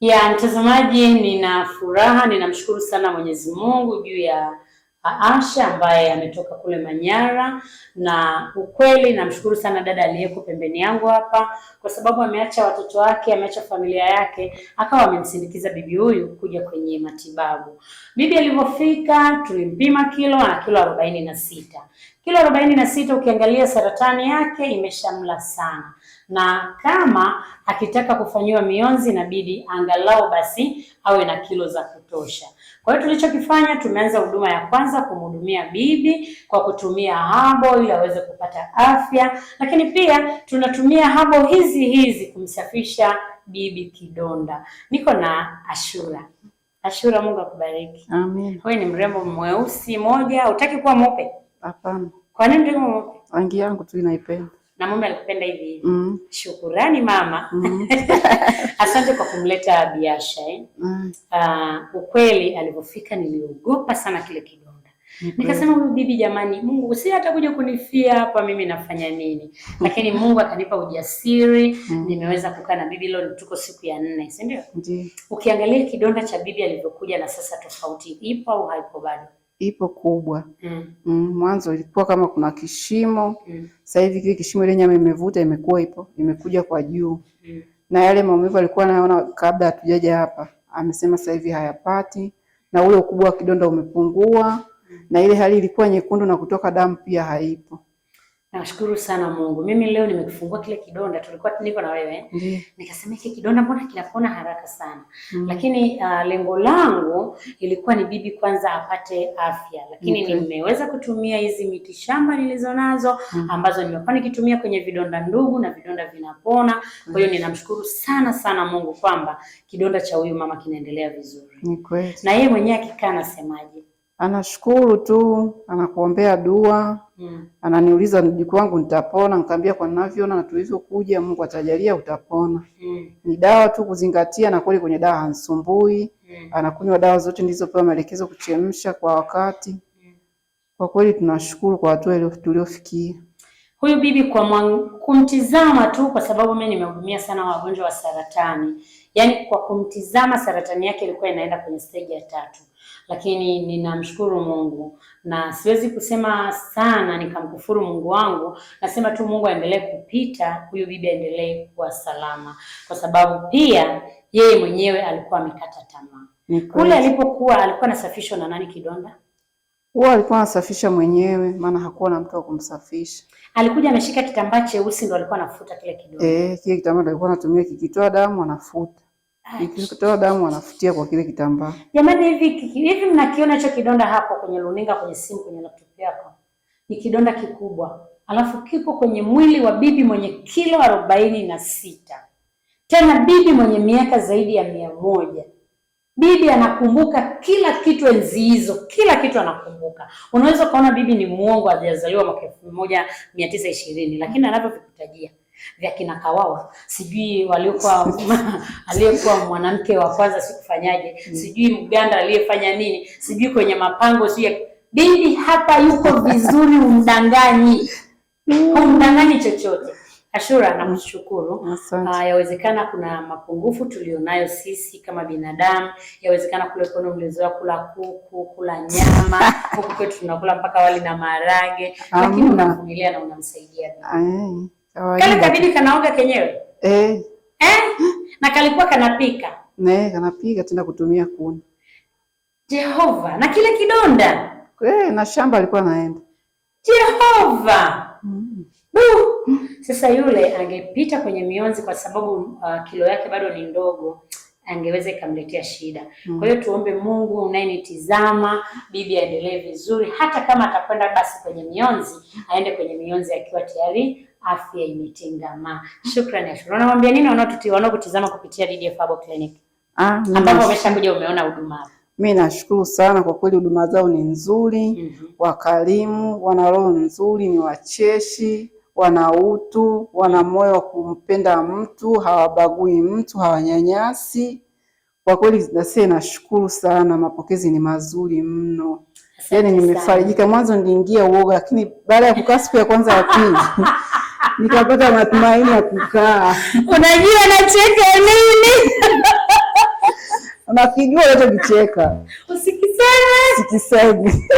Ya mtazamaji, nina furaha, ninamshukuru sana Mwenyezi Mungu juu ya Asha ambaye ametoka kule Manyara, na ukweli namshukuru sana dada aliyeko pembeni yangu hapa kwa sababu ameacha watoto wake, ameacha familia yake, akawa amemsindikiza bibi huyu kuja kwenye matibabu. Bibi alipofika tulimpima kilo, ana kilo 46. Kilo 46 ukiangalia saratani yake imeshamla sana. Na kama akitaka kufanyiwa mionzi inabidi angalau basi awe na kilo za kutosha. Kwa hiyo tulichokifanya, tumeanza huduma ya kwanza kumhudumia bibi kwa kutumia habo ili aweze kupata afya, lakini pia tunatumia habo hizi kumsafisha bibi kidonda. Niko na Ashura. Ashura, Mungu akubariki. Amen. Wewe ni mrembo mweusi moja, hutaki kuwa mweupe? Hapana. Kwa nini ndio mweupe? Rangi yangu tu inaipenda. Na mume alikupenda hivi hivi. Shukurani mama. Asante kwa kumleta Biasha ukweli alipofika niliogopa sana kile kidonda. Nikasema huyu bibi jamani, Mungu si atakuja kunifia hapa, mimi nafanya nini? Lakini Mungu akanipa ujasiri, nimeweza kukaa na bibi. Leo tuko siku ya 4, si ndio? Ndiyo. Ukiangalia kidonda cha bibi alivyokuja na sasa tofauti ipo au haipo bado? Ipo kubwa. Mwanzo ilikuwa kama kuna kishimo. Sasa hivi kile kishimo ile nyama imevuta, imekuja kwa juu. Na yale maumivu alikuwa anaona kabla hatujaja hapa, amesema sasa hivi hayapati, na ule ukubwa wa kidonda umepungua, na ile hali ilikuwa nyekundu na kutoka damu pia haipo. Nashukuru sana Mungu. Mimi leo nimekufungua kile kidonda, tulikuwa niko na wewe. Nikasema hiki kidonda mbona kinapona haraka sana. Lakini lengo langu ilikuwa ni bibi kwanza apate afya. Lakini nimeweza kutumia hizi miti shamba nilizonazo ambazo nimekuwa nikitumia kwenye vidonda ndugu na vidonda vinapona. Kwa hiyo ninamshukuru sana Mungu kwamba kidonda cha huyu mama kinaendelea vizuri. Ni kweli. Na yeye mwenyewe akikaa anasemaje? Anashukuru tu, anakuombea dua. Ananiuliza mjukuu wangu nitapona, nikamwambia kwa ninavyoona na tulivyokuja Mungu atajalia utapona. Ni dawa tu kuzingatia, na kweli kwenye dawa hanisumbui. Anakunywa dawa zote nilizopewa maelekezo kuchemsha kwa wakati. Kwa kweli tunashukuru kwa hatua ile tuliofikia. Huyu bibi kwa kumtizama tu, kwa sababu mimi nimehudumia sana wagonjwa wa saratani. Yaani kwa kumtizama saratani yake ilikuwa inaenda kwenye stage ya 3. Lakini ninamshukuru Mungu na siwezi kusema sana nikamkufuru Mungu wangu. Nasema tu Mungu aendelee kupita, huyu bibi aendelee kuwa salama, kwa sababu pia yeye mwenyewe alikuwa amekata tamaa. Kule alipokuwa alikuwa anasafishwa na nani kidonda? Huwa alikuwa anasafisha mwenyewe, maana hakuwa na mtu wa kumsafisha. Alikuja ameshika kitambaa cheusi ndo alikuwa anafuta kile kidonda. Kile kitambaa alikuwa anatumia, kikitoa damu anafuta. Kikitoa damu anafutia kwa kile kitambaa. Jamani, hivi mnakiona hicho kidonda hapo kwenye runinga, kwenye simu, kwenye laptop yako? Ni kidonda kikubwa. Alafu kipo kwenye mwili wa bibi mwenye kilo 46. Tena bibi mwenye miaka zaidi ya 100. Bibi anakumbuka kila kitu enzi hizo, kila kitu anakumbuka. Unaweza kuona bibi ni muongo, hajazaliwa mwaka 1920, lakini anavyokutajia vya kina Kawawa, sijui waliokuwa aliyekuwa mwanamke wa kwanza sikufanyaje, sijui Mganda aliyefanya nini, sijui kwenye mapango, sijui bibi hapa yuko vizuri, umdanganyi chochote. Ashura, nakushukuru. Yawezekana kuna mapungufu tulionayo sisi kama binadamu. Yawezekana kule kwenu mlizoea kula kuku, kula nyama, huku kwetu tunakula mpaka wali na maharage, lakini unavumilia na unamsaidia bibi. Kale kabidi kanaoga kenyewe? Na kalikuwa kanapika? Kanapika tena kutumia kuni. Jehova, na kile kidonda? Na shamba alikuwa anaenda. Jehova. Sasa yule angepita kwenye mionzi kwa sababu kilo yake bado ni ndogo, angeweza ikamletea shida. Kwa hiyo tuombe Mungu unayenitizama, bibi aendelee vizuri, hata kama atakwenda basi kwenye mionzi, aende kwenye mionzi akiwa tayari afya imetingama. Shukrani Ashura. Unamwambia nini wanaokutizama kupitia DDF Herbal Clinic? Ambapo wameshakuja umeona huduma hapa. Mimi nashukuru sana kwa kweli, huduma zao ni nzuri, wakarimu, wana roho nzuri, ni wacheshi, wana utu, wana moyo wa kumpenda mtu, hawabagui mtu, hawanyanyasi. Kwa kweli nashukuru sana, mapokezi ni mazuri mno. Yaani nimefarijika. Mwanzo niliingia uoga, lakini baada ya kukaa siku ya kwanza ya pili nikapata matumaini ya kukaa. Unajua nacheka nini? unakijua unachokicheka. Usikiseme. Sikisemi.